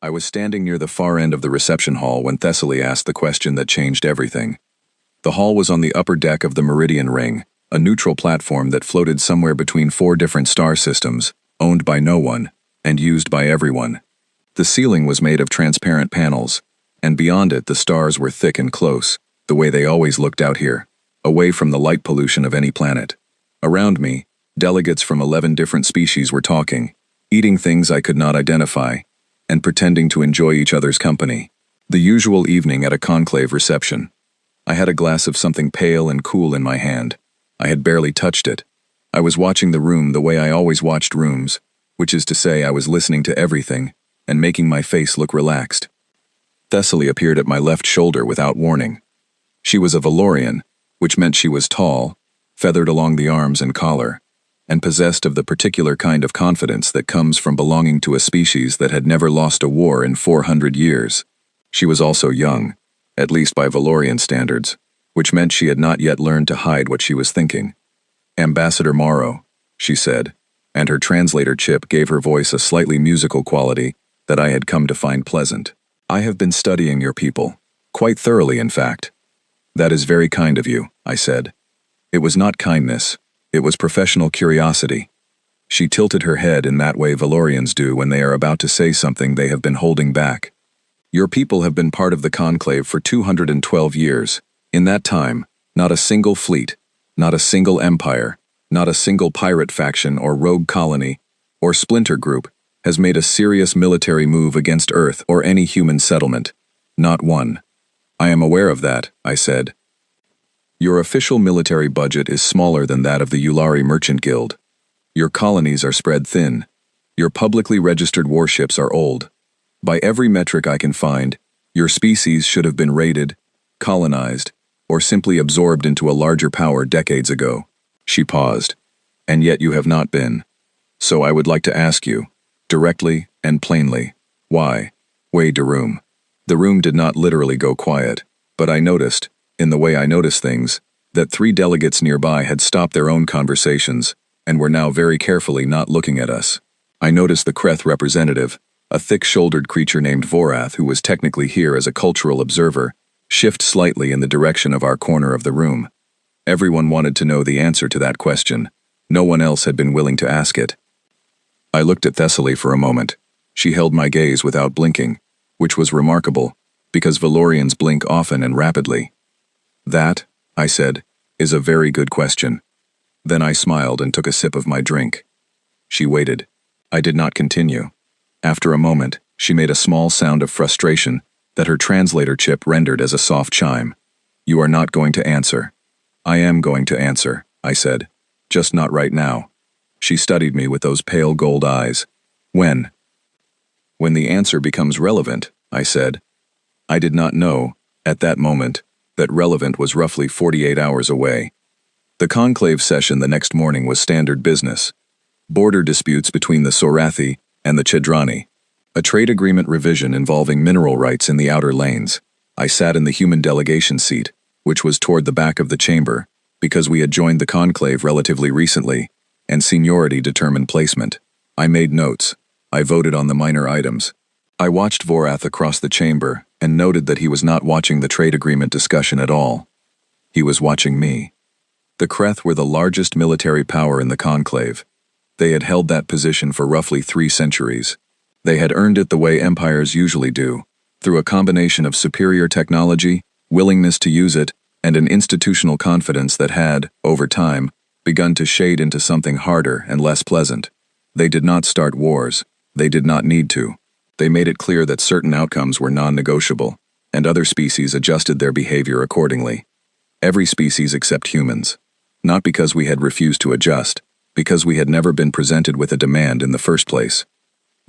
I was standing near the far end of the reception hall when Thessaly asked the question that changed everything. The hall was on the upper deck of the Meridian Ring, a neutral platform that floated somewhere between 4 different star systems, owned by no one, and used by everyone. The ceiling was made of transparent panels, and beyond it the stars were thick and close, the way they always looked out here, away from the light pollution of any planet. Around me, delegates from 11 different species were talking, eating things I could not identify, and pretending to enjoy each other's company. The usual evening at a conclave reception. I had a glass of something pale and cool in my hand. I had barely touched it. I was watching the room the way I always watched rooms, which is to say I was listening to everything and making my face look relaxed. Thessaly appeared at my left shoulder without warning. She was a Valorian, which meant she was tall, feathered along the arms and collar, and possessed of the particular kind of confidence that comes from belonging to a species that had never lost a war in 400 years. She was also young, at least by Valorian standards, which meant she had not yet learned to hide what she was thinking. "Ambassador Morrow," she said, and her translator chip gave her voice a slightly musical quality that I had come to find pleasant. "I have been studying your people, quite thoroughly in fact." "That is very kind of you," I said. It was not kindness, it was professional curiosity. She tilted her head in that way Valorians do when they are about to say something they have been holding back. "Your people have been part of the conclave for 212 years. In that time, not a single fleet, not a single empire, not a single pirate faction or rogue colony, or splinter group, has made a serious military move against Earth or any human settlement. Not one." "I am aware of that," I said. "Your official military budget is smaller than that of the Ulari Merchant Guild. Your colonies are spread thin. Your publicly registered warships are old. By every metric I can find, your species should have been raided, colonized, or simply absorbed into a larger power decades ago." She paused. "And yet you have not been. So I would like to ask you, directly and plainly, why?" Way de room. The room did not literally go quiet, but I noticed, in the way I notice things, that 3 delegates nearby had stopped their own conversations and were now very carefully not looking at us. I noticed the Kreth representative, a thick-shouldered creature named Vorath who was technically here as a cultural observer, shift slightly in the direction of our corner of the room. Everyone wanted to know the answer to that question. No one else had been willing to ask it. I looked at Thessaly for a moment. She held my gaze without blinking, which was remarkable, because Valorians blink often and rapidly. "That," I said, "is a very good question." Then I smiled and took a sip of my drink. She waited. I did not continue. After a moment, she made a small sound of frustration that her translator chip rendered as a soft chime. "You are not going to answer." "I am going to answer," I said. "Just not right now." She studied me with those pale gold eyes. "When?" "When the answer becomes relevant," I said. I did not know, at that moment, that relevant was roughly 48 hours away. The conclave session the next morning was standard business. Border disputes between the Sorathi and the Chedrani. A trade agreement revision involving mineral rights in the outer lanes. I sat in the human delegation seat, which was toward the back of the chamber, because we had joined the conclave relatively recently, and seniority determined placement. I made notes. I voted on the minor items. I watched Vorath across the chamber and noted that he was not watching the trade agreement discussion at all. He was watching me. The Kreth were the largest military power in the conclave. They had held that position for roughly 3 centuries. They had earned it the way empires usually do, through a combination of superior technology, willingness to use it, and an institutional confidence that had, over time, begun to shade into something harder and less pleasant. They did not start wars. They did not need to. They made it clear that certain outcomes were non-negotiable, and other species adjusted their behavior accordingly. Every species except humans. Not because we had refused to adjust, because we had never been presented with a demand in the first place.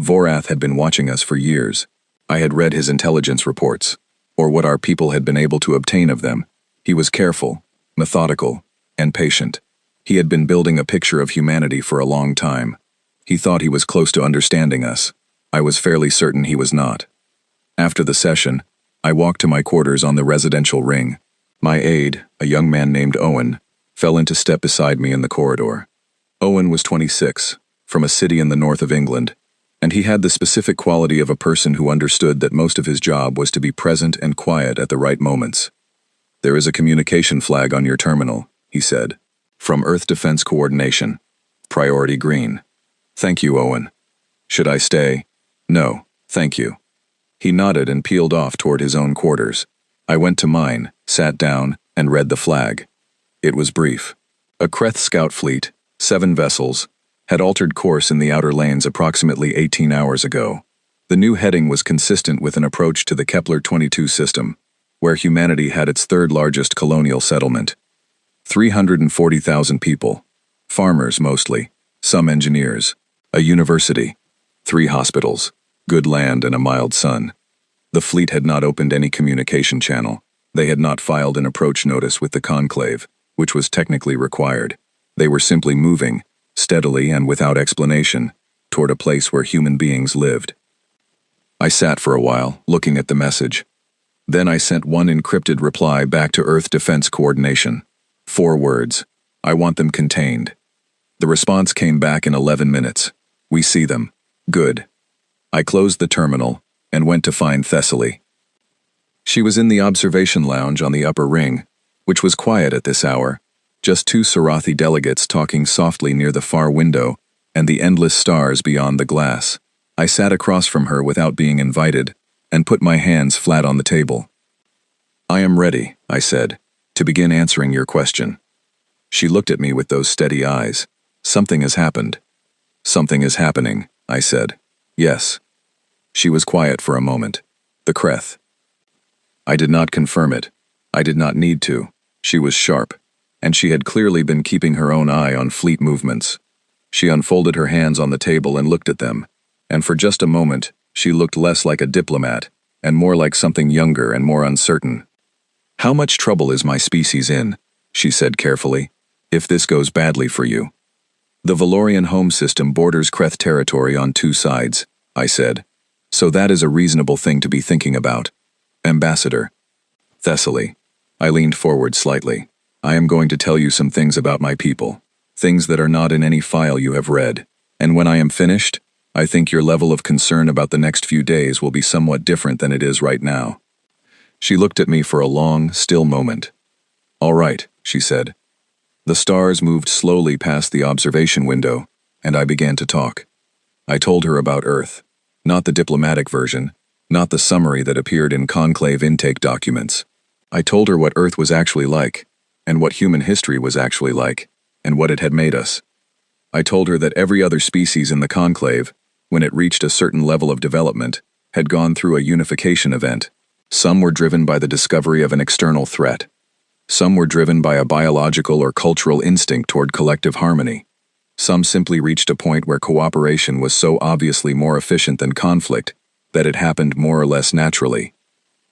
Vorath had been watching us for years. I had read his intelligence reports, or what our people had been able to obtain of them. He was careful, methodical, and patient. He had been building a picture of humanity for a long time. He thought he was close to understanding us. I was fairly certain he was not. After the session, I walked to my quarters on the residential ring. My aide, a young man named Owen, fell into step beside me in the corridor. Owen was 26, from a city in the north of England. And he had the specific quality of a person who understood that most of his job was to be present and quiet at the right moments. "There is a communication flag on your terminal," he said. "From Earth Defense Coordination. Priority green." "Thank you, Owen." "Should I stay?" "No, thank you." He nodded and peeled off toward his own quarters. I went to mine, sat down, and read the flag. It was brief. A Kreth scout fleet, 7 vessels, had altered course in the outer lanes approximately 18 hours ago. The new heading was consistent with an approach to the Kepler-22 system, where humanity had its third-largest colonial settlement. 340,000 people, farmers mostly, some engineers, a university, 3 hospitals, good land and a mild sun. The fleet had not opened any communication channel. They had not filed an approach notice with the conclave, which was technically required. They were simply moving, steadily and without explanation, toward a place where human beings lived. I sat for a while, looking at the message. Then I sent one encrypted reply back to Earth Defense Coordination. 4 words. I want them contained. The response came back in 11 minutes. We see them. Good. I closed the terminal and went to find Thessaly. She was in the observation lounge on the upper ring, which was quiet at this hour, just 2 Sarathi delegates talking softly near the far window and the endless stars beyond the glass. I sat across from her without being invited and put my hands flat on the table. "I am ready," I said, "to begin answering your question." She looked at me with those steady eyes. "Something has happened." "Something is happening," I said. "Yes." She was quiet for a moment. "The Kreth." I did not confirm it. I did not need to. She was sharp, and she had clearly been keeping her own eye on fleet movements. She unfolded her hands on the table and looked at them, and for just a moment, she looked less like a diplomat and more like something younger and more uncertain. "How much trouble is my species in?" she said carefully, "if this goes badly for you?" "The Valorian home system borders Kreth territory on 2 sides," I said. "So that is a reasonable thing to be thinking about." "Ambassador." "Thessaly." I leaned forward slightly. "I am going to tell you some things about my people, things that are not in any file you have read, and when I am finished, I think your level of concern about the next few days will be somewhat different than it is right now." She looked at me for a long, still moment. "All right," she said. The stars moved slowly past the observation window, and I began to talk. I told her about Earth, not the diplomatic version, not the summary that appeared in conclave intake documents. I told her what Earth was actually like, and what human history was actually like, and what it had made us. I told her that every other species in the conclave, when it reached a certain level of development, had gone through a unification event. Some were driven by the discovery of an external threat. Some were driven by a biological or cultural instinct toward collective harmony. Some simply reached a point where cooperation was so obviously more efficient than conflict that it happened more or less naturally.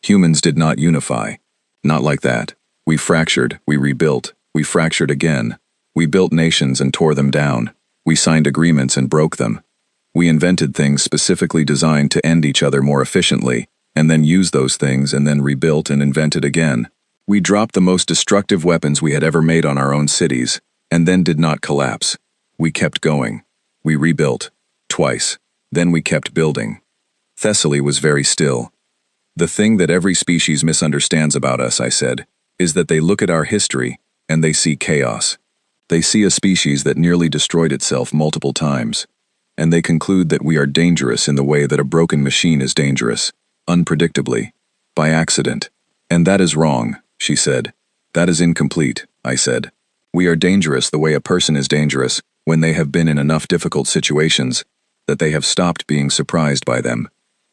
Humans did not unify. Not like that. We fractured, we rebuilt, we fractured again. We built nations and tore them down. We signed agreements and broke them. We invented things specifically designed to end each other more efficiently, and then used those things and then rebuilt and invented again. We dropped the most destructive weapons we had ever made on our own cities, and then did not collapse. We kept going. We rebuilt. Twice. Then we kept building. Thessaly was very still. "The thing that every species misunderstands about us," I said, "is that they look at our history, and they see chaos. They see a species that nearly destroyed itself multiple times, and they conclude that we are dangerous in the way that a broken machine is dangerous, unpredictably, by accident. And that is wrong," she said. "That is incomplete," I said. "We are dangerous the way a person is dangerous when they have been in enough difficult situations that they have stopped being surprised by them.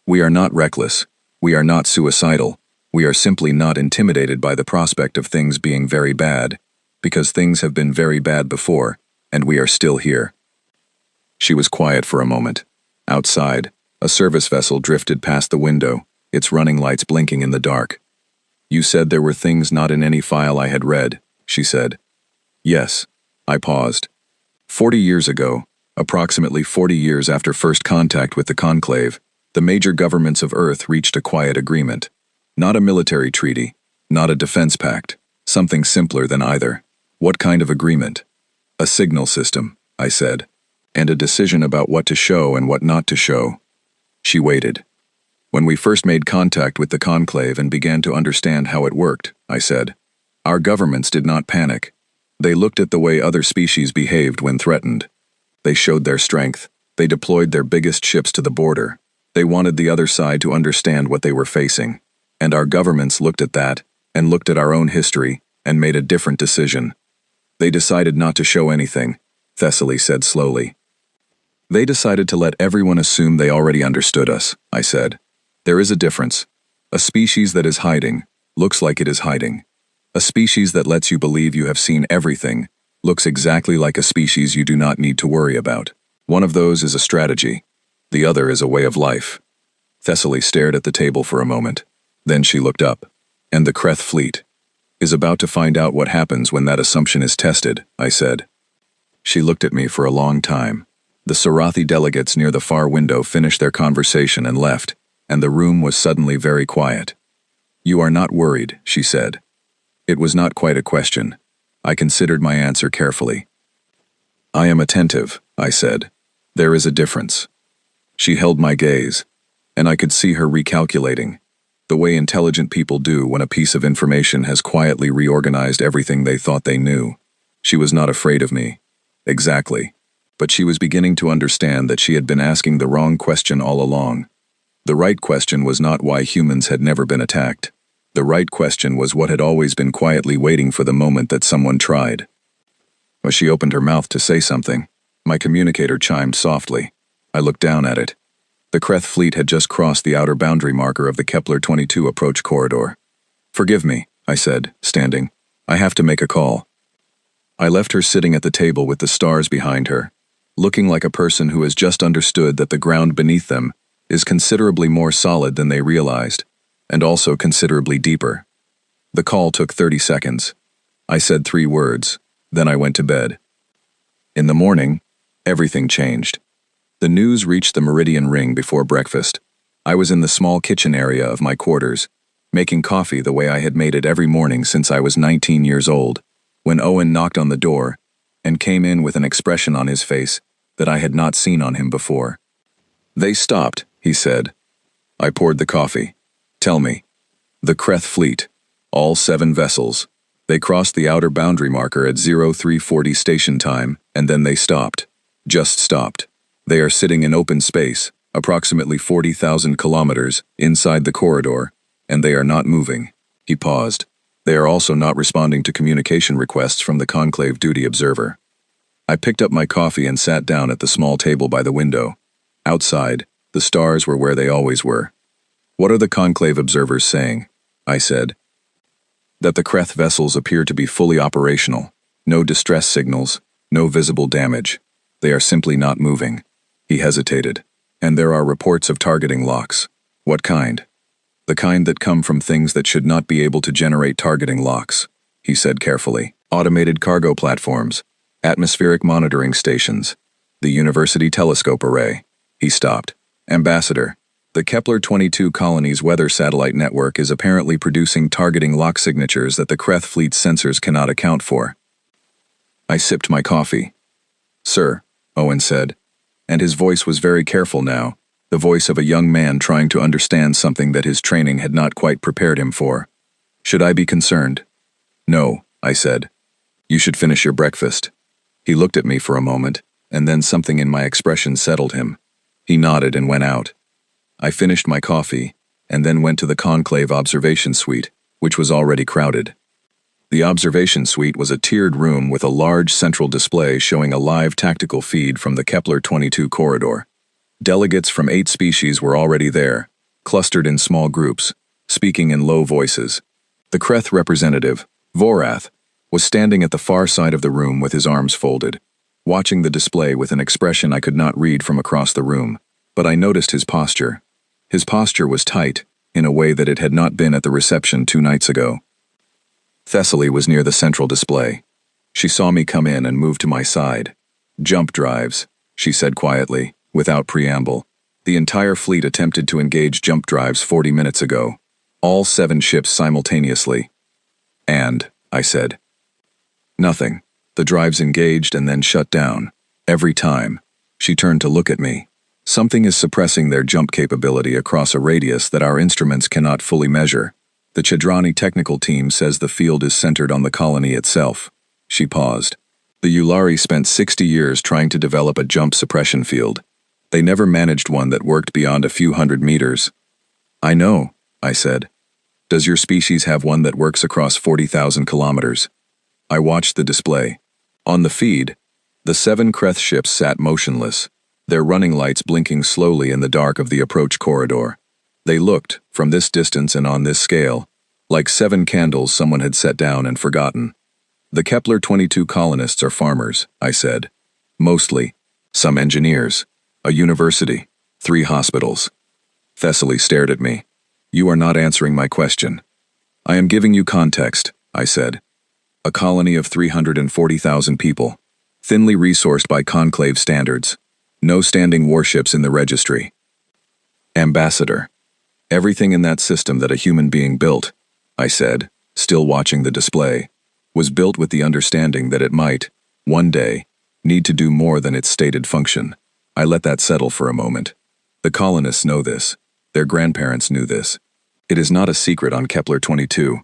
We are not reckless. We are not suicidal. We are simply not intimidated by the prospect of things being very bad, because things have been very bad before, and we are still here." She was quiet for a moment. Outside, a service vessel drifted past the window, its running lights blinking in the dark. "You said there were things not in any file I had read," she said. "Yes." I paused. 40 years ago, approximately 40 years after first contact with the conclave, the major governments of Earth reached a quiet agreement. Not a military treaty, not a defense pact, something simpler than either. "What kind of agreement?" "A signal system," I said. and a decision about what to show and what not to show. She waited. When we first made contact with the conclave and began to understand how it worked, I said, our governments did not panic. They looked at the way other species behaved when threatened. They showed their strength. They deployed their biggest ships to the border. They wanted the other side to understand what they were facing. And our governments looked at that, and looked at our own history, and made a different decision. They decided not to show anything, Thessaly said slowly. They decided to let everyone assume they already understood us, I said. There is a difference. A species that is hiding, looks like it is hiding. A species that lets you believe you have seen everything, looks exactly like a species you do not need to worry about. One of those is a strategy. The other is a way of life. Thessaly stared at the table for a moment. Then she looked up. And the Kreth fleet is about to find out what happens when that assumption is tested, I said. She looked at me for a long time. The Sarathi delegates near the far window finished their conversation and left, and the room was suddenly very quiet. You are not worried, she said. It was not quite a question. I considered my answer carefully. I am attentive, I said. There is a difference. She held my gaze, and I could see her recalculating, the way intelligent people do when a piece of information has quietly reorganized everything they thought they knew. She was not afraid of me. Exactly. But she was beginning to understand that she had been asking the wrong question all along. The right question was not why humans had never been attacked. The right question was what had always been quietly waiting for the moment that someone tried. As she opened her mouth to say something, my communicator chimed softly. I looked down at it. The Kreth fleet had just crossed the outer boundary marker of the Kepler-22 approach corridor. Forgive me, I said, standing. I have to make a call. I left her sitting at the table with the stars behind her, looking like a person who has just understood that the ground beneath them is considerably more solid than they realized, and also considerably deeper. The call took 30 seconds. I said 3 words, then I went to bed. In the morning, everything changed. The news reached the Meridian Ring before breakfast. I was in the small kitchen area of my quarters, making coffee the way I had made it every morning since I was 19 years old, when Owen knocked on the door and came in with an expression on his face that I had not seen on him before. They stopped, he said. I poured the coffee. Tell me. The Kreth fleet. All 7 vessels. They crossed the outer boundary marker at 0340 station time, and then they stopped. Just stopped. They are sitting in open space, approximately 40,000 kilometers, inside the corridor, and they are not moving. He paused. They are also not responding to communication requests from the conclave duty observer. I picked up my coffee and sat down at the small table by the window. Outside, the stars were where they always were. What are the conclave observers saying? I said. That the Kreth vessels appear to be fully operational. No distress signals, no visible damage. They are simply not moving. He hesitated. And there are reports of targeting locks. What kind? The kind that come from things that should not be able to generate targeting locks, he said carefully. Automated cargo platforms, atmospheric monitoring stations, the University Telescope Array. He stopped. Ambassador, the Kepler-22 colony's weather satellite network is apparently producing targeting lock signatures that the Kreth fleet's sensors cannot account for. I sipped my coffee. Sir, Owen said, and his voice was very careful now, the voice of a young man trying to understand something that his training had not quite prepared him for. Should I be concerned? No, I said. You should finish your breakfast. He looked at me for a moment, and then something in my expression settled him. He nodded and went out. I finished my coffee, and then went to the conclave observation suite, which was already crowded. The observation suite was a tiered room with a large central display showing a live tactical feed from the Kepler-22 corridor. Delegates from 8 species were already there, clustered in small groups, speaking in low voices. The Kreth representative, Vorath, was standing at the far side of the room with his arms folded, watching the display with an expression I could not read from across the room, but I noticed his posture. His posture was tight, in a way that it had not been at the reception 2 nights ago. Thessaly was near the central display. She saw me come in and moved to my side. Jump drives, she said quietly, without preamble. The entire fleet attempted to engage jump drives 40 minutes ago. All 7 ships simultaneously. And, I said. Nothing. The drives engaged and then shut down. Every time. She turned to look at me. Something is suppressing their jump capability across a radius that our instruments cannot fully measure. The Chedrani technical team says the field is centered on the colony itself. She paused. The Yulari spent 60 years trying to develop a jump suppression field. They never managed one that worked beyond a few hundred meters. I know, I said. Does your species have one that works across 40,000 kilometers? I watched the display. On the feed, the 7 Kreth ships sat motionless, their running lights blinking slowly in the dark of the approach corridor. They looked, from this distance and on this scale, like 7 candles someone had set down and forgotten. The Kepler-22 colonists are farmers, I said. Mostly. Some engineers. A university. 3 hospitals. Thessaly stared at me. You are not answering my question. I am giving you context, I said. A colony of 340,000 people. Thinly resourced by conclave standards. No standing warships in the registry. Ambassador. Everything in that system that a human being built, I said, still watching the display, was built with the understanding that it might, one day, need to do more than its stated function. I let that settle for a moment. The colonists know this. Their grandparents knew this. It is not a secret on Kepler-22.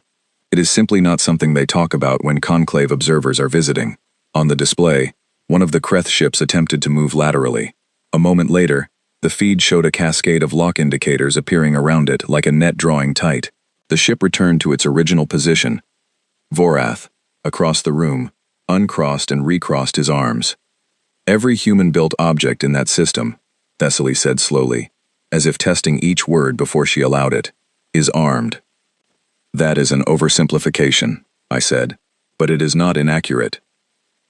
It is simply not something they talk about when conclave observers are visiting. On the display, one of the Kreth ships attempted to move laterally. A moment later, the feed showed a cascade of lock indicators appearing around it like a net drawing tight. The ship returned to its original position. Vorath, across the room, uncrossed and recrossed his arms. Every human-built object in that system, Thessaly said slowly, as if testing each word before she allowed it, is armed. That is an oversimplification, I said, but it is not inaccurate.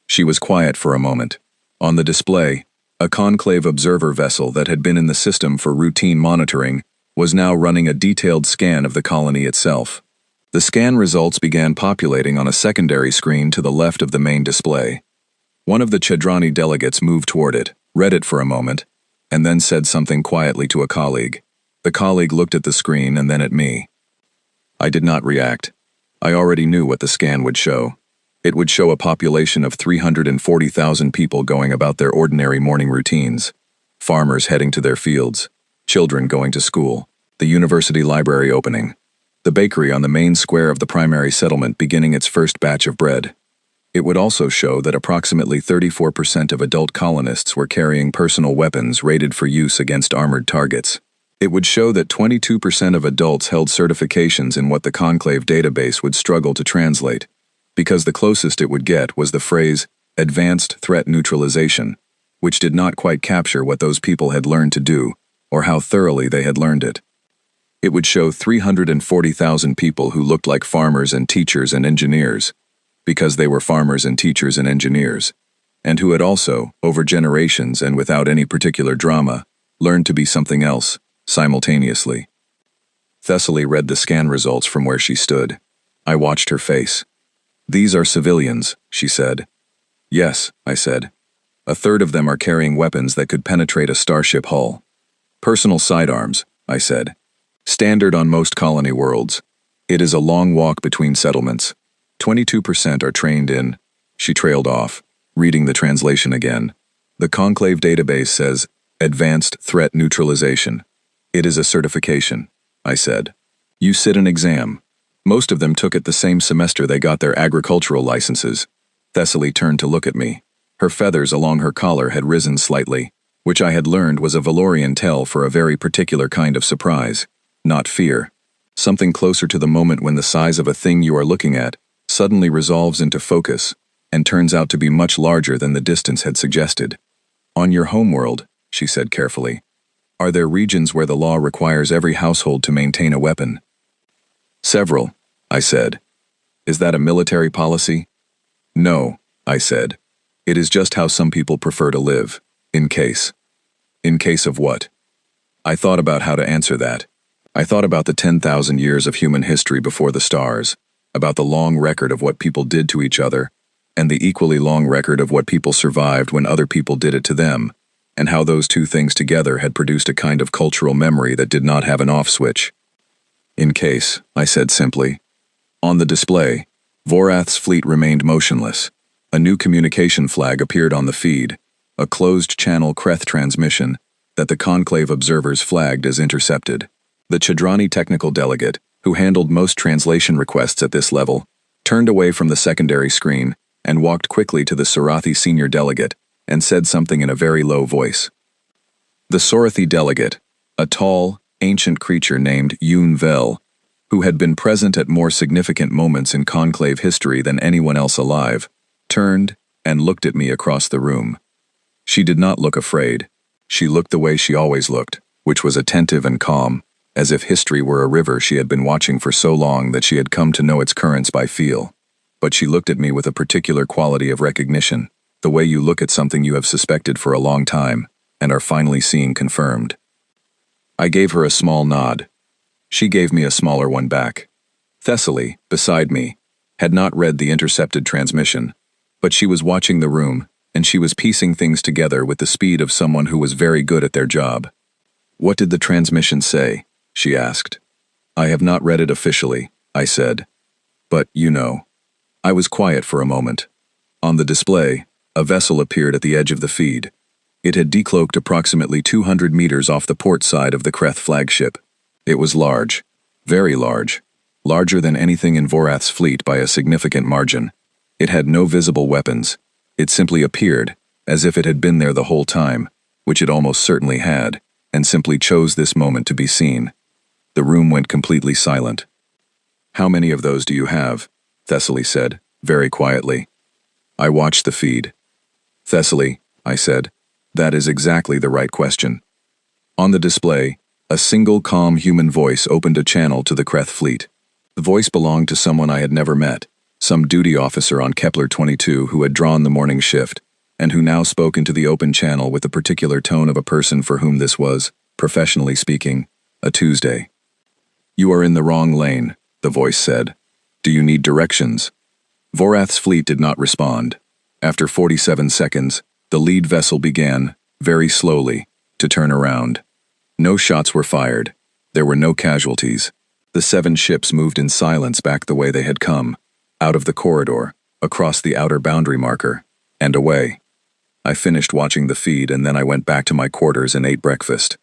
She was quiet for a moment. On the display, a conclave observer vessel that had been in the system for routine monitoring was now running a detailed scan of the colony itself. The scan results began populating on a secondary screen to the left of the main display. One of the Chedrani delegates moved toward it, read it for a moment, and then said something quietly to a colleague. The colleague looked at the screen and then at me. I did not react. I already knew what the scan would show. It would show a population of 340,000 people going about their ordinary morning routines. Farmers heading to their fields. Children going to school. The university library opening. The bakery on the main square of the primary settlement beginning its first batch of bread. It would also show that approximately 34% of adult colonists were carrying personal weapons rated for use against armored targets. It would show that 22% of adults held certifications in what the conclave database would struggle to translate, because the closest it would get was the phrase, advanced threat neutralization, which did not quite capture what those people had learned to do, or how thoroughly they had learned it. It would show 340,000 people who looked like farmers and teachers and engineers, because they were farmers and teachers and engineers, and who had also, over generations and without any particular drama, learned to be something else, simultaneously. Thessaly read the scan results from where she stood. I watched her face. These are civilians, she said. Yes, I said. A third of them are carrying weapons that could penetrate a starship hull. Personal sidearms, I said. Standard on most colony worlds. It is a long walk between settlements. 22% are trained in, she trailed off, reading the translation again. The conclave database says, advanced threat neutralization. It is a certification, I said. You sit an exam. Most of them took it the same semester they got their agricultural licenses. Thessaly turned to look at me. Her feathers along her collar had risen slightly, which I had learned was a Valorian tell for a very particular kind of surprise, not fear. Something closer to the moment when the size of a thing you are looking at suddenly resolves into focus and turns out to be much larger than the distance had suggested. On your homeworld, she said carefully, are there regions where the law requires every household to maintain a weapon? Several, I said. Is that a military policy? No, I said. It is just how some people prefer to live, in case. In case of what? I thought about how to answer that. I thought about the 10,000 years of human history before the stars, about the long record of what people did to each other, and the equally long record of what people survived when other people did it to them, and how those two things together had produced a kind of cultural memory that did not have an off switch. In case, I said simply. On the display, Vorath's fleet remained motionless. A new communication flag appeared on the feed, a closed-channel Kreth transmission that the conclave observers flagged as intercepted. The Chadrani technical delegate, who handled most translation requests at this level, turned away from the secondary screen and walked quickly to the Sorathi senior delegate and said something in a very low voice. The Sorathi delegate, a tall, ancient creature named Yun Vel, who had been present at more significant moments in conclave history than anyone else alive, turned and looked at me across the room. She did not look afraid. She looked the way she always looked, which was attentive and calm, as if history were a river she had been watching for so long that she had come to know its currents by feel. But she looked at me with a particular quality of recognition, the way you look at something you have suspected for a long time and are finally seeing confirmed. I gave her a small nod. She gave me a smaller one back. Thessaly, beside me, had not read the intercepted transmission, but she was watching the room, and she was piecing things together with the speed of someone who was very good at their job. "What did the transmission say?" she asked. "I have not read it officially," I said. "But, you know." I was quiet for a moment. On the display, a vessel appeared at the edge of the feed. It had decloaked approximately 200 meters off the port side of the Kreth flagship. It was large, very large, larger than anything in Vorath's fleet by a significant margin. It had no visible weapons. It simply appeared, as if it had been there the whole time, which it almost certainly had, and simply chose this moment to be seen. The room went completely silent. "How many of those do you have?" Thessaly said, very quietly. I watched the feed. "Thessaly," I said, "that is exactly the right question." On the display, a single calm human voice opened a channel to the Kreth fleet. The voice belonged to someone I had never met, some duty officer on Kepler 22 who had drawn the morning shift, and who now spoke into the open channel with the particular tone of a person for whom this was, professionally speaking, a Tuesday. "You are in the wrong lane," the voice said. "Do you need directions?" Vorath's fleet did not respond. After 47 seconds, the lead vessel began, very slowly, to turn around. No shots were fired. There were no casualties. The 7 ships moved in silence back the way they had come, out of the corridor, across the outer boundary marker, and away. I finished watching the feed and then I went back to my quarters and ate breakfast.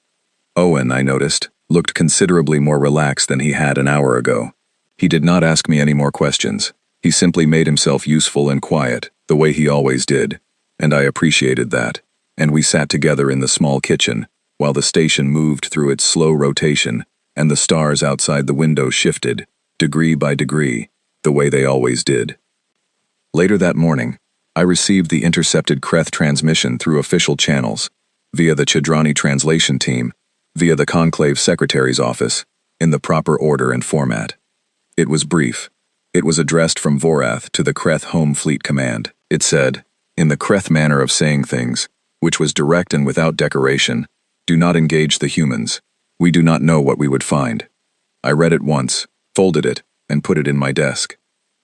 Owen, I noticed, looked considerably more relaxed than he had an hour ago. He did not ask me any more questions. He simply made himself useful and quiet, the way he always did, and I appreciated that, and we sat together in the small kitchen, while the station moved through its slow rotation, and the stars outside the window shifted, degree by degree, the way they always did. Later that morning, I received the intercepted Kreth transmission through official channels, via the Chadrani translation team, via the Conclave Secretary's office, in the proper order and format. It was brief. It was addressed from Vorath to the Kreth Home Fleet Command. It said, in the Kreth manner of saying things, which was direct and without decoration, "Do not engage the humans. We do not know what we would find." I read it once, folded it, and put it in my desk.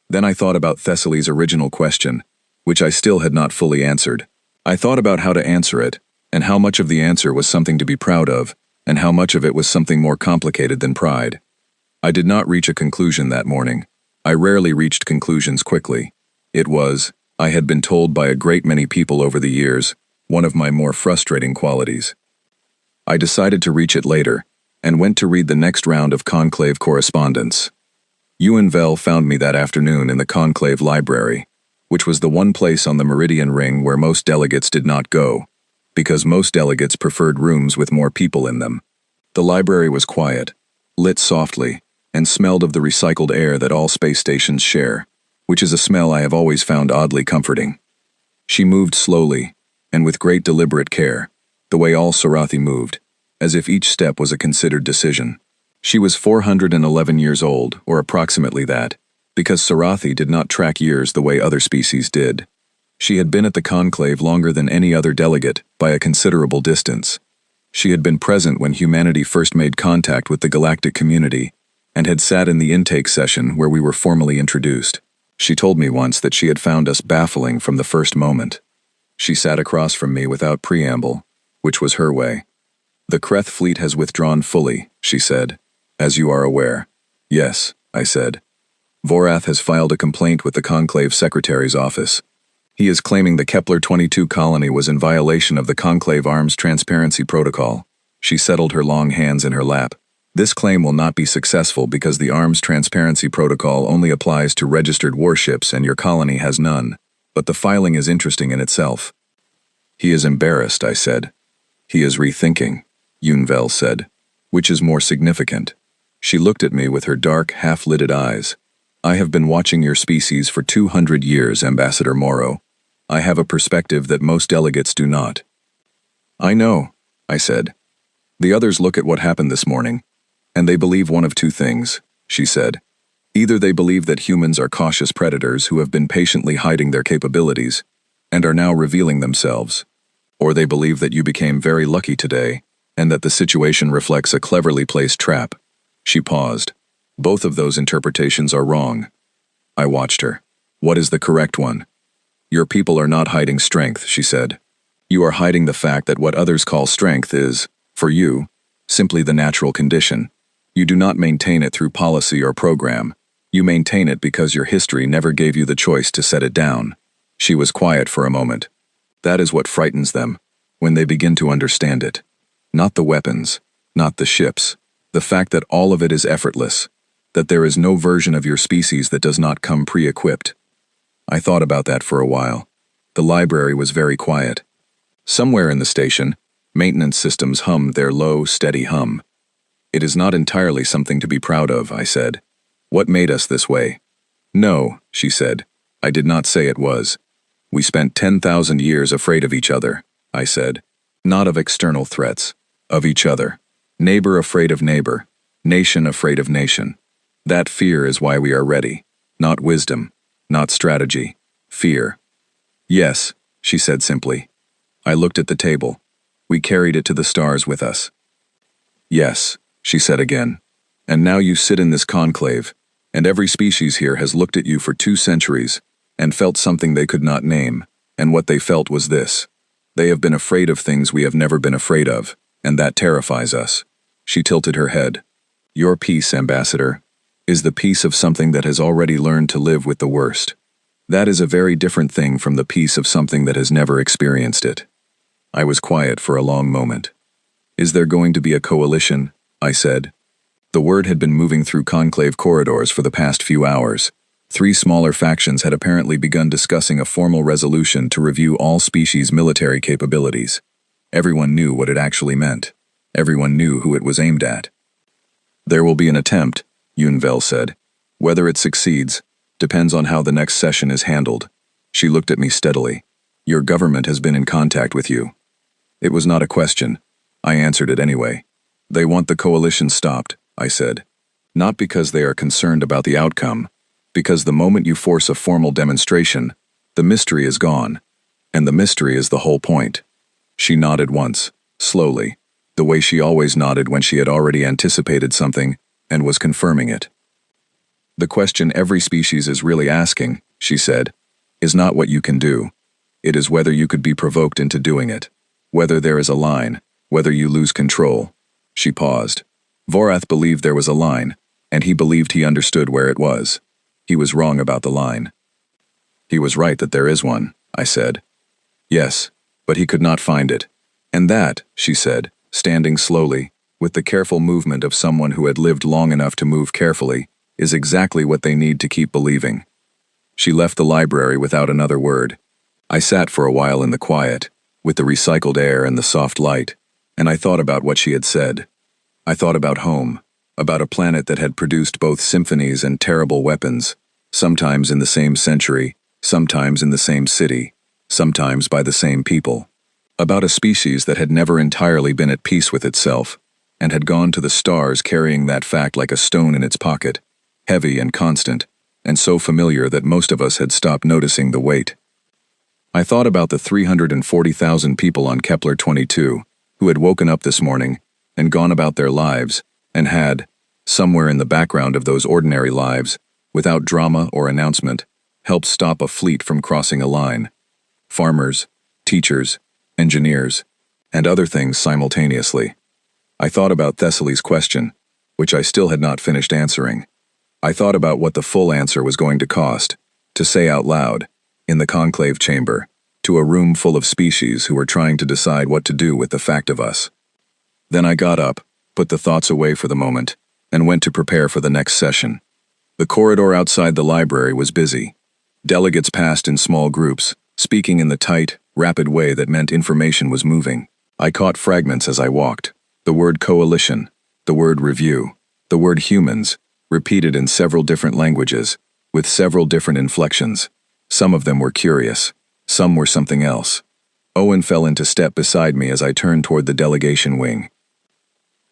Then I thought about Thessaly's original question, which I still had not fully answered. I thought about how to answer it, and how much of the answer was something to be proud of, and how much of it was something more complicated than pride. I did not reach a conclusion that morning. I rarely reached conclusions quickly. It was, I had been told by a great many people over the years, one of my more frustrating qualities. I decided to reach it later, and went to read the next round of conclave correspondence. Ewan Vel found me that afternoon in the conclave library, which was the one place on the Meridian Ring where most delegates did not go, because most delegates preferred rooms with more people in them. The library was quiet, lit softly, and smelled of the recycled air that all space stations share, which is a smell I have always found oddly comforting. She moved slowly, and with great deliberate care, the way all Sorathi moved, as if each step was a considered decision. She was 411 years old, or approximately that, because Sorathi did not track years the way other species did. She had been at the conclave longer than any other delegate, by a considerable distance. She had been present when humanity first made contact with the galactic community, and had sat in the intake session where we were formally introduced. She told me once that she had found us baffling from the first moment. She sat across from me without preamble, which was her way. "The Kreth fleet has withdrawn fully," she said, "as you are aware." "Yes," I said. "Vorath has filed a complaint with the Conclave Secretary's office." He is claiming the Kepler-22 colony was in violation of the Conclave Arms Transparency Protocol. She settled her long hands in her lap. This claim will not be successful because the Arms Transparency Protocol only applies to registered warships and your colony has none. But the filing is interesting in itself. He is embarrassed, I said. He is rethinking, Yunvel said. Which is more significant? She looked at me with her dark, half-lidded eyes. I have been watching your species for 200 years, Ambassador Morrow. I have a perspective that most delegates do not. I know, I said. The others look at what happened this morning, and they believe one of two things, she said. Either they believe that humans are cautious predators who have been patiently hiding their capabilities and are now revealing themselves, or they believe that you became very lucky today and that the situation reflects a cleverly placed trap. She paused. Both of those interpretations are wrong. I watched her. What is the correct one? Your people are not hiding strength, she said. You are hiding the fact that what others call strength is, for you, simply the natural condition. You do not maintain it through policy or program. You maintain it because your history never gave you the choice to set it down. She was quiet for a moment. That is what frightens them, when they begin to understand it. Not the weapons, not the ships, the fact that all of it is effortless, that there is no version of your species that does not come pre-equipped. I thought about that for a while. The library was very quiet. Somewhere in the station, maintenance systems hummed their low, steady hum. It is not entirely something to be proud of, I said. What made us this way? No, she said. I did not say it was. We spent 10,000 years afraid of each other, I said. Not of external threats, of each other. Neighbor afraid of neighbor, nation afraid of nation. That fear is why we are ready. Not wisdom, not strategy, fear. Yes, she said simply. I looked at the table. We carried it to the stars with us. Yes, she said again. And now you sit in this conclave, and every species here has looked at you for 2 centuries, and felt something they could not name, and what they felt was this. They have been afraid of things we have never been afraid of, and that terrifies us. She tilted her head. Your peace, Ambassador, is the peace of something that has already learned to live with the worst. That is a very different thing from the peace of something that has never experienced it. I was quiet for a long moment. Is there going to be a coalition? I said. The word had been moving through conclave corridors for the past few hours. 3 smaller factions had apparently begun discussing a formal resolution to review all species' military capabilities. Everyone knew what it actually meant. Everyone knew who it was aimed at. There will be an attempt, Yunvel said. Whether it succeeds depends on how the next session is handled. She looked at me steadily. Your government has been in contact with you. It was not a question. I answered it anyway. They want the coalition stopped, I said. Not because they are concerned about the outcome, because the moment you force a formal demonstration, the mystery is gone, and the mystery is the whole point. She nodded once, slowly, the way she always nodded when she had already anticipated something and was confirming it. The question every species is really asking, she said, is not what you can do. It is whether you could be provoked into doing it, whether there is a line, whether you lose control. She paused. Vorath believed there was a line, and he believed he understood where it was. He was wrong about the line. He was right that there is one, I said. Yes, but he could not find it. And that, she said, standing slowly, with the careful movement of someone who had lived long enough to move carefully, is exactly what they need to keep believing. She left the library without another word. I sat for a while in the quiet, with the recycled air and the soft light, and I thought about what she had said. I thought about home, about a planet that had produced both symphonies and terrible weapons, sometimes in the same century, sometimes in the same city, sometimes by the same people. About a species that had never entirely been at peace with itself, and had gone to the stars carrying that fact like a stone in its pocket, heavy and constant, and so familiar that most of us had stopped noticing the weight. I thought about the 340,000 people on Kepler-22 who had woken up this morning and gone about their lives and had, somewhere in the background of those ordinary lives, without drama or announcement, helped stop a fleet from crossing a line. Farmers, teachers, engineers, and other things simultaneously. I thought about Thessaly's question, which I still had not finished answering. I thought about what the full answer was going to cost, to say out loud, in the conclave chamber, to a room full of species who were trying to decide what to do with the fact of us. Then I got up, put the thoughts away for the moment, and went to prepare for the next session. The corridor outside the library was busy. Delegates passed in small groups, speaking in the tight, rapid way that meant information was moving. I caught fragments as I walked. The word coalition, the word review, the word humans, repeated in several different languages, with several different inflections. Some of them were curious. Some were something else. Owen fell into step beside me as I turned toward the delegation wing.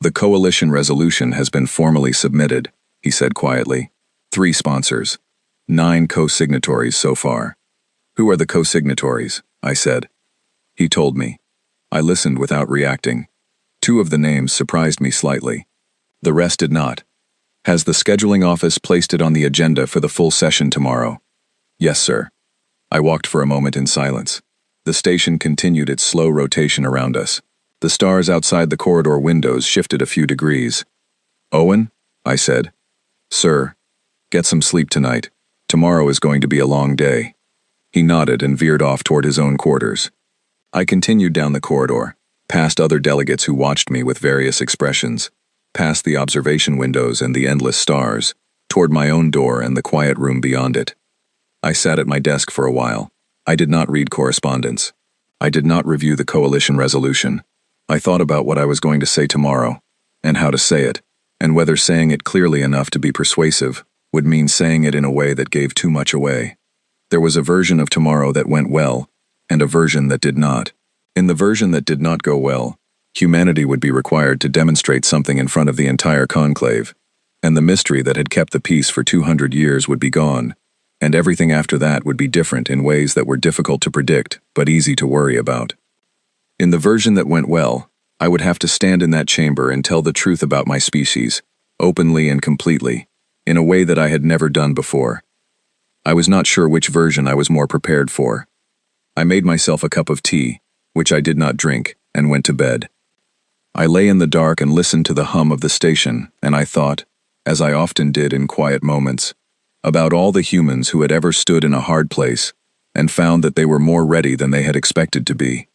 "The coalition resolution has been formally submitted," he said quietly. 3 sponsors. 9 co-signatories so far. "Who are the co-signatories?" I said. He told me. I listened without reacting. 2 of the names surprised me slightly. The rest did not. "Has the scheduling office placed it on the agenda for the full session tomorrow?" "Yes, sir." I walked for a moment in silence. The station continued its slow rotation around us. The stars outside the corridor windows shifted a few degrees. "Owen?" I said. "Sir, get some sleep tonight. Tomorrow is going to be a long day." He nodded and veered off toward his own quarters. I continued down the corridor, past other delegates who watched me with various expressions, past the observation windows and the endless stars, toward my own door and the quiet room beyond it. I sat at my desk for a while. I did not read correspondence. I did not review the coalition resolution. I thought about what I was going to say tomorrow, and how to say it, and whether saying it clearly enough to be persuasive would mean saying it in a way that gave too much away. There was a version of tomorrow that went well, and a version that did not. In the version that did not go well, humanity would be required to demonstrate something in front of the entire conclave, and the mystery that had kept the peace for 200 years would be gone, and everything after that would be different in ways that were difficult to predict but easy to worry about. In the version that went well, I would have to stand in that chamber and tell the truth about my species, openly and completely, in a way that I had never done before. I was not sure which version I was more prepared for. I made myself a cup of tea, which I did not drink, and went to bed. I lay in the dark and listened to the hum of the station, and I thought, as I often did in quiet moments, about all the humans who had ever stood in a hard place and found that they were more ready than they had expected to be.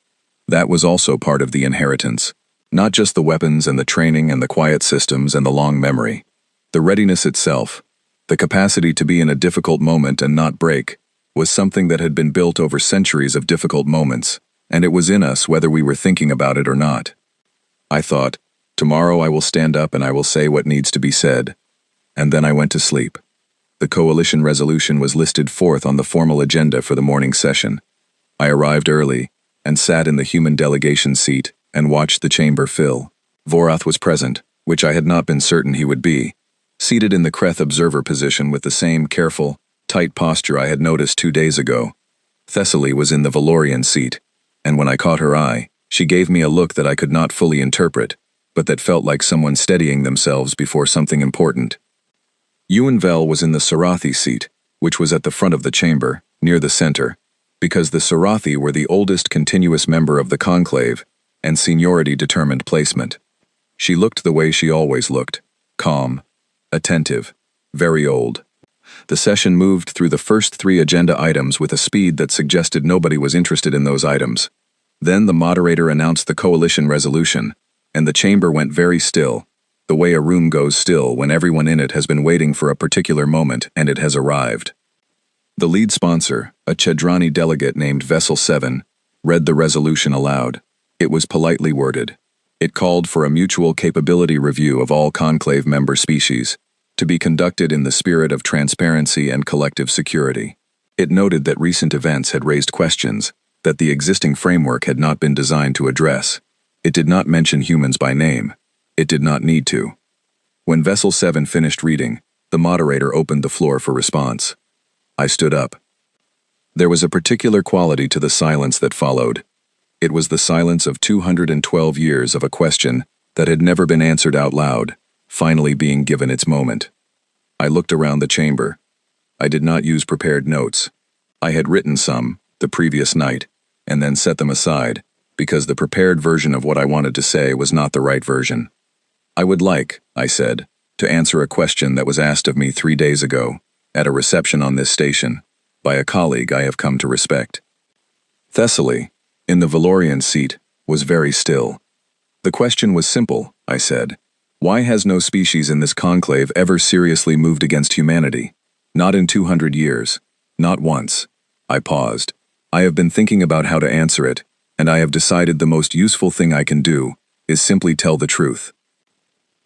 That was also part of the inheritance, not just the weapons and the training and the quiet systems and the long memory. The readiness itself, the capacity to be in a difficult moment and not break, was something that had been built over centuries of difficult moments, and it was in us whether we were thinking about it or not. I thought, tomorrow I will stand up and I will say what needs to be said. And then I went to sleep. The coalition resolution was listed 4th on the formal agenda for the morning session. I arrived early and sat in the human delegation seat and watched the chamber fill. Vorath was present, which I had not been certain he would be, seated in the Kreth observer position with the same careful, tight posture I had noticed 2 days ago. Thessaly was in the Valorian seat, and when I caught her eye, she gave me a look that I could not fully interpret, but that felt like someone steadying themselves before something important. Ewan Vel was in the Sarathi seat, which was at the front of the chamber, near the center, because the Sarathi were the oldest continuous member of the conclave, and seniority determined placement. She looked the way she always looked, calm, attentive, very old. The session moved through the first 3 agenda items with a speed that suggested nobody was interested in those items. Then the moderator announced the coalition resolution, and the chamber went very still, the way a room goes still when everyone in it has been waiting for a particular moment and it has arrived. The lead sponsor, a Chedrani delegate named Vessel 7, read the resolution aloud. It was politely worded. It called for a mutual capability review of all conclave member species, to be conducted in the spirit of transparency and collective security. It noted that recent events had raised questions that the existing framework had not been designed to address. It did not mention humans by name. It did not need to. When Vessel 7 finished reading, the moderator opened the floor for response. I stood up. There was a particular quality to the silence that followed. It was the silence of 212 years of a question that had never been answered out loud, finally being given its moment. I looked around the chamber. I did not use prepared notes. I had written some, the previous night, and then set them aside, because the prepared version of what I wanted to say was not the right version. I would like, I said, to answer a question that was asked of me 3 days ago, at a reception on this station. by a colleague I have come to respect. Thessaly, in the Valorian seat, was very still. The question was simple, I said. Why has no species in this conclave ever seriously moved against humanity? Not in 200 years. Not once. I paused. I have been thinking about how to answer it, and I have decided the most useful thing I can do is simply tell the truth.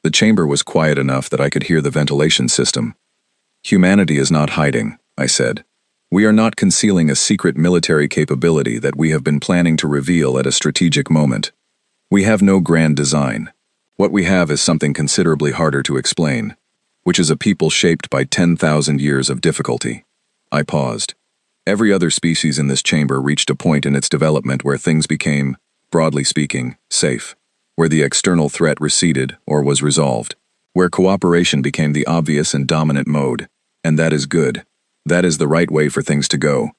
The chamber was quiet enough that I could hear the ventilation system. Humanity is not hiding, I said. We are not concealing a secret military capability that we have been planning to reveal at a strategic moment. We have no grand design. What we have is something considerably harder to explain, which is a people shaped by 10,000 years of difficulty. I paused. Every other species in this chamber reached a point in its development where things became, broadly speaking, safe, where the external threat receded or was resolved, where cooperation became the obvious and dominant mode, and that is good. That is the right way for things to go.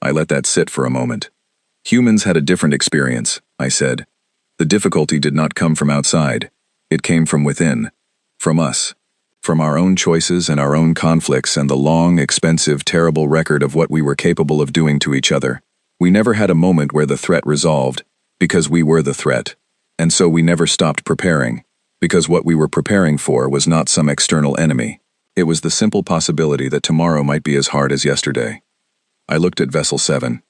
I let that sit for a moment. Humans had a different experience, I said. The difficulty did not come from outside. It came from within. From us. From our own choices and our own conflicts and the long, expensive, terrible record of what we were capable of doing to each other. We never had a moment where the threat resolved, because we were the threat. And so we never stopped preparing, because what we were preparing for was not some external enemy. It was the simple possibility that tomorrow might be as hard as yesterday. I looked at Vessel 7.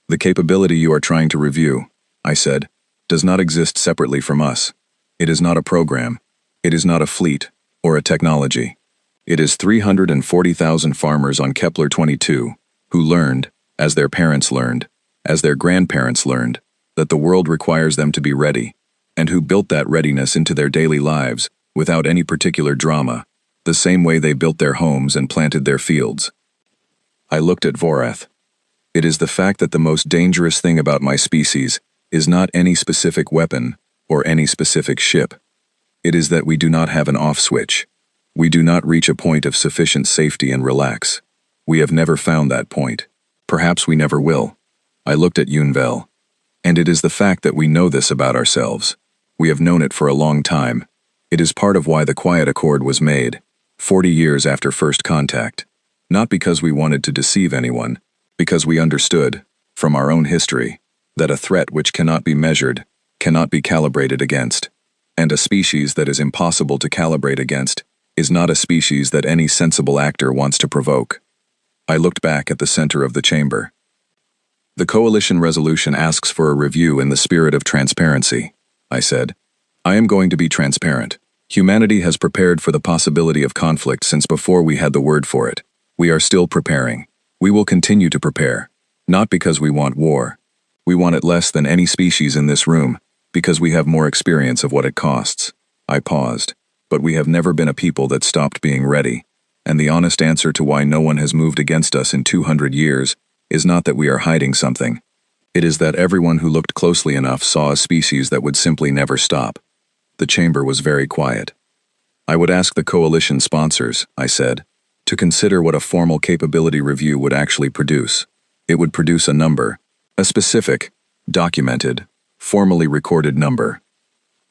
The capability you are trying to review, I said, does not exist separately from us. It is not a program. It is not a fleet or a technology. It is 340,000 farmers on Kepler-22 who learned, as their parents learned, as their grandparents learned, that the world requires them to be ready, and who built that readiness into their daily lives without any particular drama, the same way they built their homes and planted their fields. I looked at Vorath. It is the fact that the most dangerous thing about my species is not any specific weapon or any specific ship. It is that we do not have an off switch. We do not reach a point of sufficient safety and relax. We have never found that point. Perhaps we never will. I looked at Yunvel. And it is the fact that we know this about ourselves. We have known it for a long time. It is part of why the Quiet Accord was made, 40 years after first contact. Not because we wanted to deceive anyone, because we understood, from our own history, that a threat which cannot be measured, cannot be calibrated against, and a species that is impossible to calibrate against, is not a species that any sensible actor wants to provoke. I looked back at the center of the chamber. The coalition resolution asks for a review in the spirit of transparency, I said. I am going to be transparent. Humanity has prepared for the possibility of conflict since before we had the word for it. We are still preparing. We will continue to prepare. Not because we want war. We want it less than any species in this room, because we have more experience of what it costs. I paused. But we have never been a people that stopped being ready. And the honest answer to why no one has moved against us in 200 years is not that we are hiding something. It is that everyone who looked closely enough saw a species that would simply never stop. The chamber was very quiet. I would ask the coalition sponsors, I said, to consider what a formal capability review would actually produce. It would produce a number, a specific, documented, formally recorded number.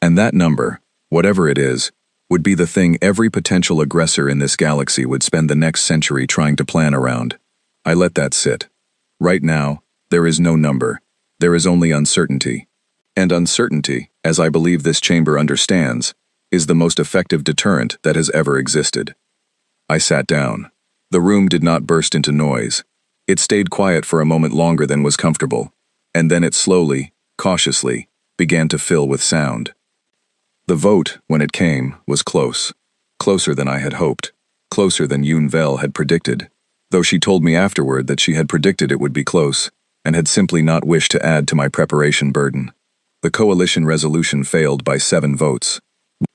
And that number, whatever it is, would be the thing every potential aggressor in this galaxy would spend the next century trying to plan around. I let that sit. Right now, there is no number. There is only uncertainty. And uncertainty, as I believe this chamber understands, is the most effective deterrent that has ever existed. I sat down. The room did not burst into noise. It stayed quiet for a moment longer than was comfortable, and then it slowly, cautiously, began to fill with sound. The vote, when it came, was close. Closer than I had hoped. Closer than Yunvel had predicted, though she told me afterward that she had predicted it would be close, and had simply not wished to add to my preparation burden. The coalition resolution failed by 7 votes.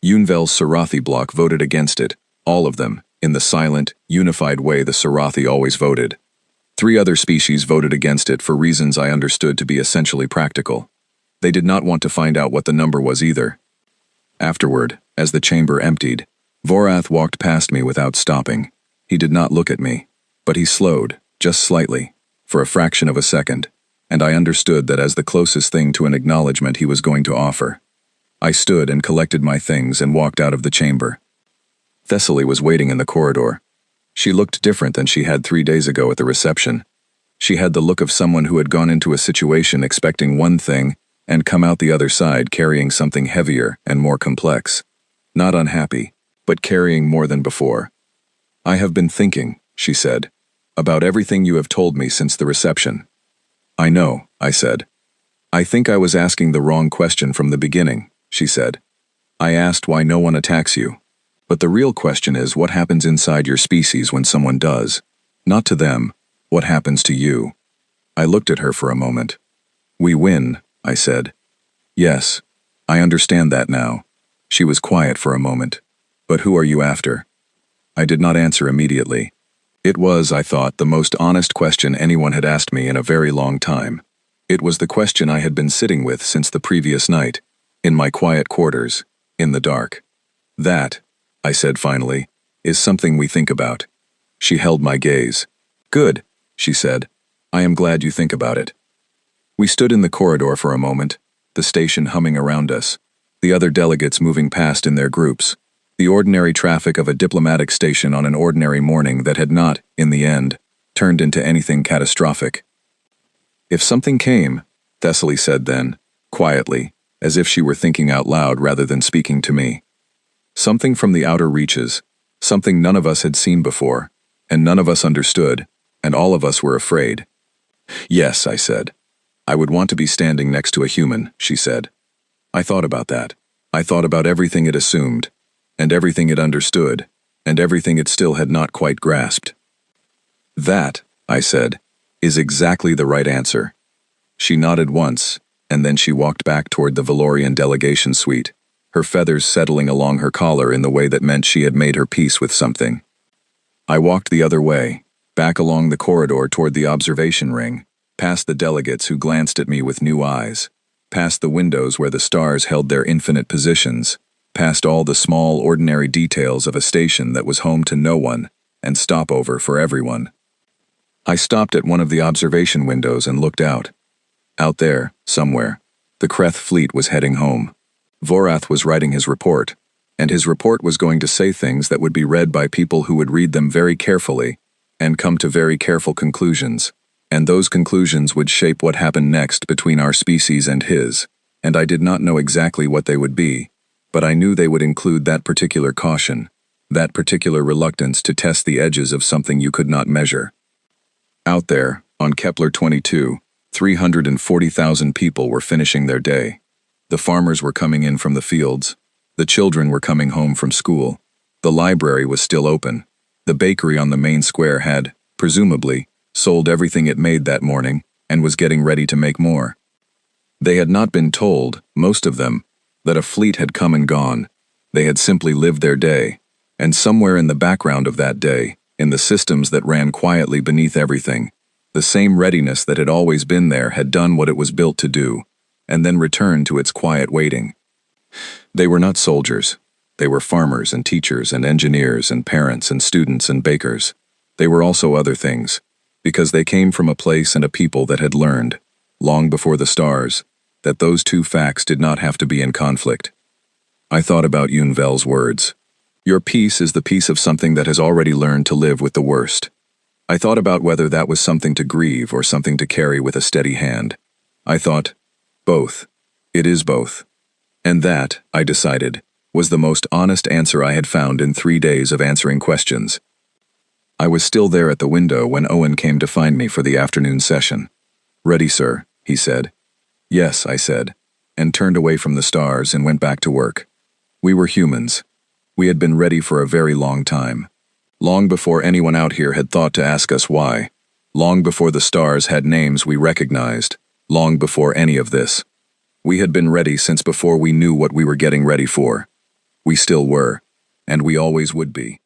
Yunvel's Sarathi bloc voted against it, all of them, in the silent, unified way the Sarathi always voted. 3 other species voted against it for reasons I understood to be essentially practical. They did not want to find out what the number was either. Afterward, as the chamber emptied, Vorath walked past me without stopping. He did not look at me, but he slowed, just slightly, for a fraction of a second, and I understood that as the closest thing to an acknowledgement he was going to offer. I stood and collected my things and walked out of the chamber. Thessaly was waiting in the corridor. She looked different than she had 3 days ago at the reception. She had the look of someone who had gone into a situation expecting one thing and come out the other side carrying something heavier and more complex. Not unhappy, but carrying more than before. "I have been thinking," she said, "about everything you have told me since the reception." "I know," I said. "I think I was asking the wrong question from the beginning," she said. "I asked why no one attacks you. But the real question is what happens inside your species when someone does. Not to them, what happens to you." I looked at her for a moment. "We win," I said. "Yes, I understand that now." She was quiet for a moment. "But who are you after?" I did not answer immediately. It was, I thought, the most honest question anyone had asked me in a very long time. It was the question I had been sitting with since the previous night, in my quiet quarters, in the dark. "That," I said finally, "is something we think about." She held my gaze. "Good," she said. "I am glad you think about it." We stood in the corridor for a moment, the station humming around us, the other delegates moving past in their groups, the ordinary traffic of a diplomatic station on an ordinary morning that had not, in the end, turned into anything catastrophic. "If something came," Thessaly said then, quietly, as if she were thinking out loud rather than speaking to me. "Something from the outer reaches, something none of us had seen before, and none of us understood, and all of us were afraid." "Yes," I said. "I would want to be standing next to a human," she said. I thought about that. I thought about everything it assumed, and everything it understood, and everything it still had not quite grasped. "That," I said, "is exactly the right answer." She nodded once, and then she walked back toward the Valorian delegation suite, her feathers settling along her collar in the way that meant she had made her peace with something. I walked the other way, back along the corridor toward the observation ring, past the delegates who glanced at me with new eyes, past the windows where the stars held their infinite positions, past all the small, ordinary details of a station that was home to no one and stopover for everyone. I stopped at one of the observation windows and looked out. Out there, somewhere, the Kreth fleet was heading home. Vorath was writing his report, and his report was going to say things that would be read by people who would read them very carefully and come to very careful conclusions, and those conclusions would shape what happened next between our species and his, and I did not know exactly what they would be, but I knew they would include that particular caution, that particular reluctance to test the edges of something you could not measure. Out there, on Kepler 22, 340,000 people were finishing their day. The farmers were coming in from the fields. The children were coming home from school. The library was still open. The bakery on the main square had, presumably, sold everything it made that morning and was getting ready to make more. They had not been told, most of them, that a fleet had come and gone. They had simply lived their day, and somewhere in the background of that day, in the systems that ran quietly beneath everything, the same readiness that had always been there had done what it was built to do, and then returned to its quiet waiting. They were not soldiers. They were farmers and teachers and engineers and parents and students and bakers. They were also other things, because they came from a place and a people that had learned, long before the stars, that those two facts did not have to be in conflict. I thought about Yunvel's words. Your peace is the peace of something that has already learned to live with the worst. I thought about whether that was something to grieve or something to carry with a steady hand. I thought, both. It is both. And that, I decided, was the most honest answer I had found in 3 days of answering questions. I was still there at the window when Owen came to find me for the afternoon session. "Ready, sir," he said. "Yes," I said, and turned away from the stars and went back to work. We were humans. We had been ready for a very long time. Long before anyone out here had thought to ask us why. Long before the stars had names we recognized. Long before any of this. We had been ready since before we knew what we were getting ready for. We still were, and we always would be.